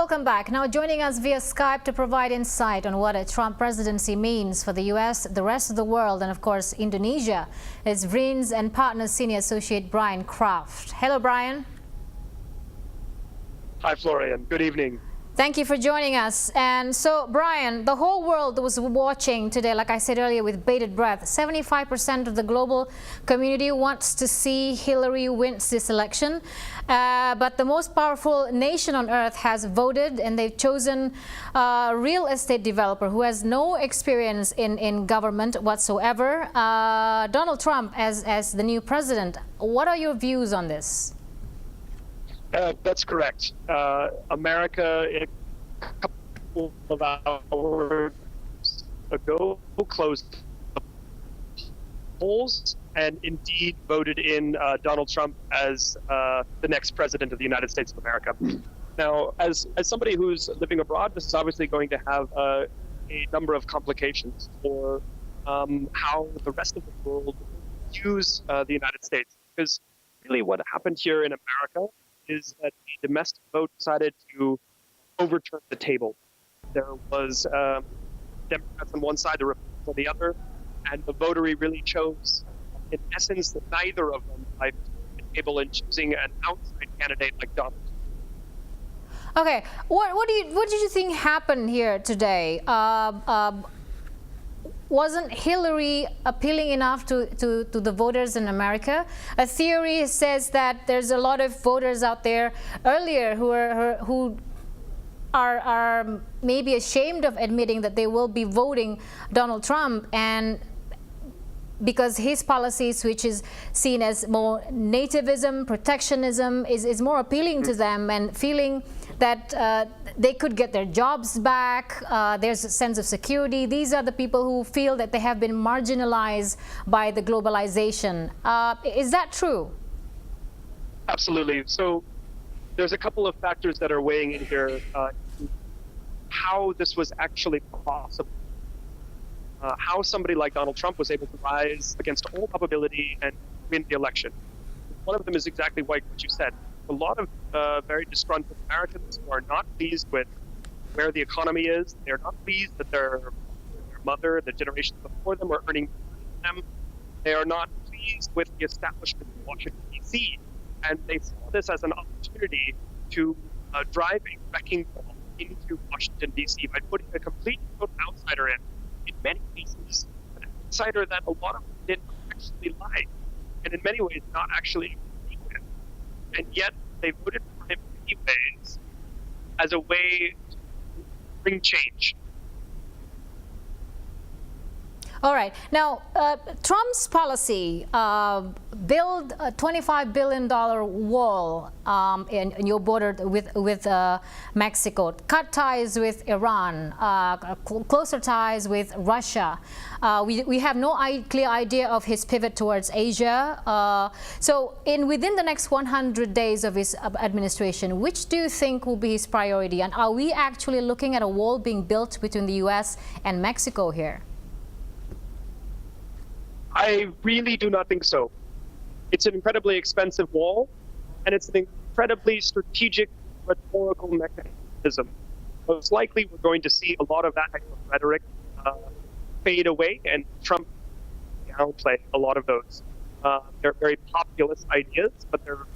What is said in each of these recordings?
welcome back. Now joining us via Skype to provide insight on what a Trump presidency means for the U.S., the rest of the world, and of course Indonesia is Vriens and Partners Senior Associate Brian Kraft. Hello, Brian. Hi, Florian. Good evening. Thank you for joining us. And so, Brian, the whole world was watching today, like I said earlier, with bated breath. 75% of the global community wants to see Hillary wins this election. But the most powerful nation on earth has voted, and they've chosen a real estate developer who has no experience in government whatsoever, Donald Trump as the new president. What are your views on this? That's correct. America, a couple of hours ago, closed the polls and indeed voted in Donald Trump as the next president of the United States of America. Now, as somebody who's living abroad, this is obviously going to have a number of complications for how the rest of the world views the United States. Because really what happened here in America is that the domestic vote decided to overturn the table. There was Democrats on one side, the Republicans on the other, and the votary really chose, in essence, that neither of them might be able in choosing an outside candidate like Donald Trump. Okay, what did you think happened here today? Wasn't Hillary appealing enough to the voters in America? A theory says that there's a lot of voters out there earlier who are maybe ashamed of admitting that they will be voting Donald Trump, and because his policies, which is seen as more nativism, protectionism, is more appealing to them, and feeling that they could get their jobs back, there's a sense of security. These are the people who feel that they have been marginalized by the globalization. Is that true? Absolutely. So there's a couple of factors that are weighing in here, how this was actually possible. How somebody like Donald Trump was able to rise against all probability and win the election. One of them is exactly what you said. A lot of very disgruntled Americans who are not pleased with where the economy is. They're not pleased that their mother, the generations before them, are earning more than them. They are not pleased with the establishment in Washington, D.C. And they saw this as an opportunity to drive a wrecking ball into Washington, D.C. by putting a complete outsider in many cases, an outsider that a lot of them didn't actually like, and in many ways not actually agree with. And yet they voted for him anyways as a way to bring change. All right. Now, Trump's policy, build a $25 billion wall in your border with Mexico, cut ties with Iran, closer ties with Russia. We have no clear idea of his pivot towards Asia. So within the next 100 days of his administration, which do you think will be his priority? And are we actually looking at a wall being built between the U.S. and Mexico here? I really do not think so. It's an incredibly expensive wall, and it's an incredibly strategic rhetorical mechanism. Most likely, we're going to see a lot of that type of rhetoric fade away, and Trump downplay a lot of those. They're very populist ideas, but they're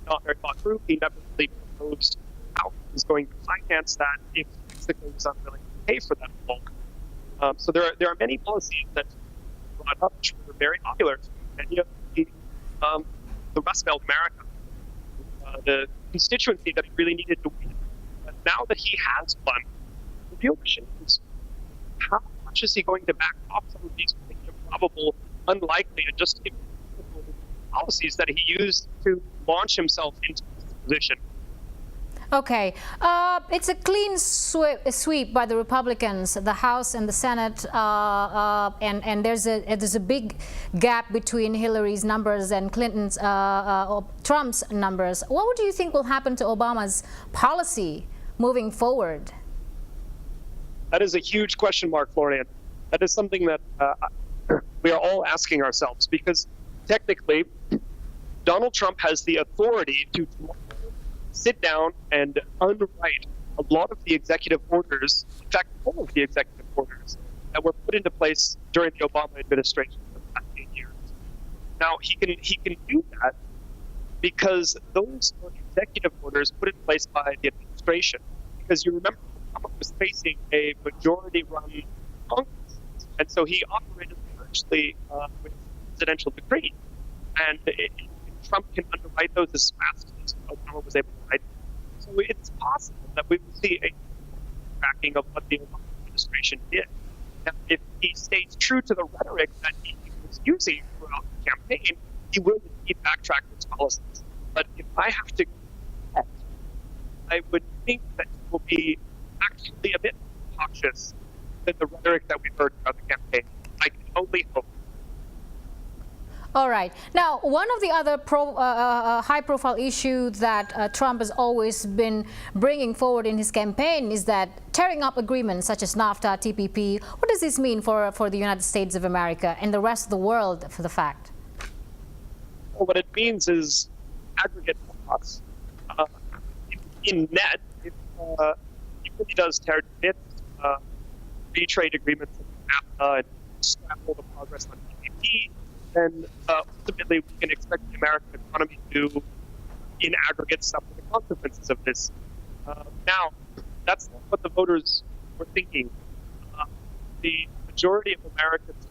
not very thought through. He never really proposed how he's going to finance that if Mexico is unwilling to pay for that bulk. So there are many policies that up, which were very popular to many of the Rust Belt America, the constituency that he really needed to win. But now that he has won, the real question is, how much is he going to back off some of these improbable, unlikely, and just impossible policies that he used to launch himself into this position? Okay, it's a clean sweep by the Republicans, the House and the Senate, and there's a big gap between Hillary's numbers and Clinton's, Trump's numbers. What do you think will happen to Obama's policy moving forward? That is a huge question mark, Florian. That is something that we are all asking ourselves, because technically, Donald Trump has the authority to sit down and unwrite a lot of the executive orders, in fact, all of the executive orders that were put into place during the Obama administration for the past 8 years. Now, he can do that because those were executive orders put in place by the administration. Because you remember, Obama was facing a majority-run Congress, and so he operated largely with presidential decree. And Trump can underwrite those as fast as Obama was able to write. So it's possible that we will see a tracking of what the Obama administration did. Now, if he stays true to the rhetoric that he was using throughout the campaign, he will indeed backtrack his policies. But if I have to guess, I would think that he will be actually a bit cautious than the rhetoric that we've heard throughout the campaign. I can only hope. All right. Now, one of the other high-profile issues that Trump has always been bringing forward in his campaign is that tearing up agreements such as NAFTA, TPP. What does this mean for the United States of America and the rest of the world, for the fact? Well, what it means is aggregate costs. In net, if he really does tear to bits free trade agreements like NAFTA and scramble the progress on TPP, then ultimately we can expect the American economy to, in aggregate, suffer the consequences of this. Now, that's not what the voters were thinking. The majority of Americans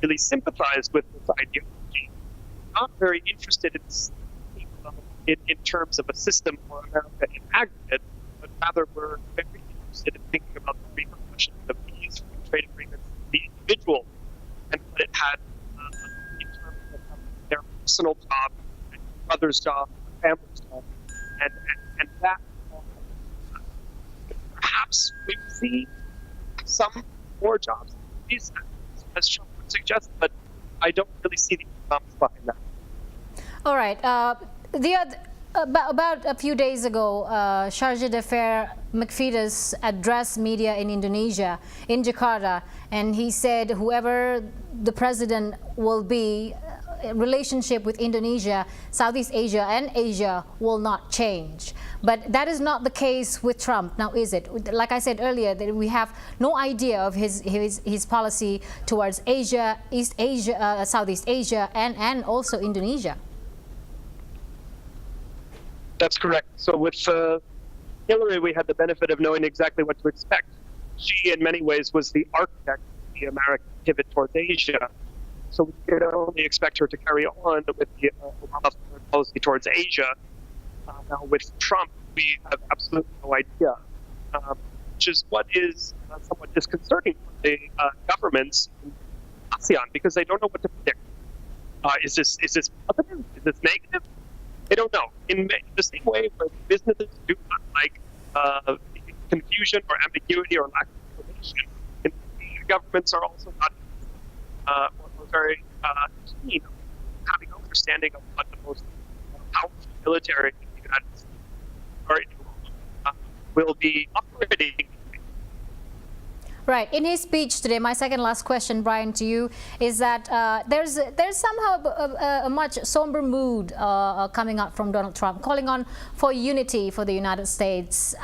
really sympathized with this ideology, not very interested in terms of a system for America in aggregate, but rather were very interested in thinking about the repercussions of these free trade agreements for the individual and what it had in terms of their personal job, and brother's job, family's job, and that perhaps we will see some more jobs as Trump would suggest, but I don't really see the economics behind that. All right. About a few days ago, Chargé d'Affaires McFidus addressed media in Indonesia, in Jakarta, and he said whoever the president will be, relationship with Indonesia, Southeast Asia and Asia will not change. But that is not the case with Trump, now is it? Like I said earlier, that we have no idea of his policy towards Asia, East Asia, Southeast Asia and also Indonesia. That's correct. So with Hillary, we had the benefit of knowing exactly what to expect. She, in many ways, was the architect of the American pivot towards Asia. So we could only expect her to carry on with the Obama foreign policy towards Asia. Now, with Trump, we have absolutely no idea, which is what is somewhat disconcerting for the governments in ASEAN, because they don't know what to predict. Is this positive? Is this negative? They don't know. In the same way where businesses do not like confusion or ambiguity or lack of information, governments are also not very keen on having an understanding of what the most powerful military in the United States or will be operating. Right. In his speech today, my second last question, Brian, to you, is that there's somehow a much somber mood coming out from Donald Trump, calling on for unity for the United States.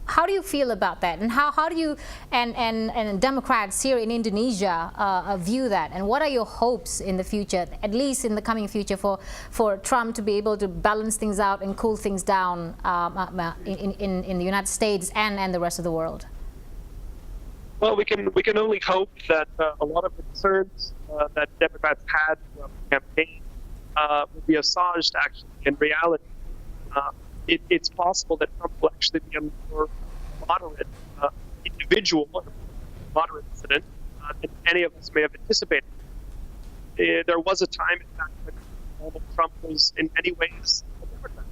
How do you feel about that, and how do you and Democrats here in Indonesia view that, and what are your hopes in the future, at least in the coming future, for Trump to be able to balance things out and cool things down in the United States and the rest of the world? Well, we can only hope that a lot of the concerns that Democrats had throughout the campaign will be assuaged actually in reality. It's possible that Trump will actually be a more moderate individual, or moderate dissident than any of us may have anticipated. There was a time, in fact, when Donald Trump was in many ways a Democrat.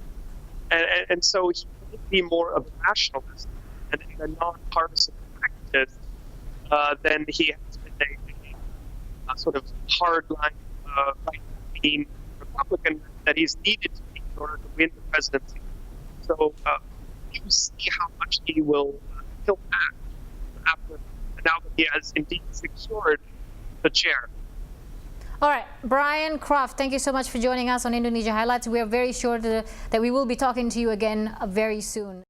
And so he would be more of a nationalist and a non-partisan pragmatist than he has been a sort of hard-line right-leaning Republican that he's needed to be in order to win the presidency. So you see how much he will tilt back now that he has indeed secured the chair. All right, Brian Kraft, thank you so much for joining us on Indonesia Highlights. We are very sure that we will be talking to you again very soon.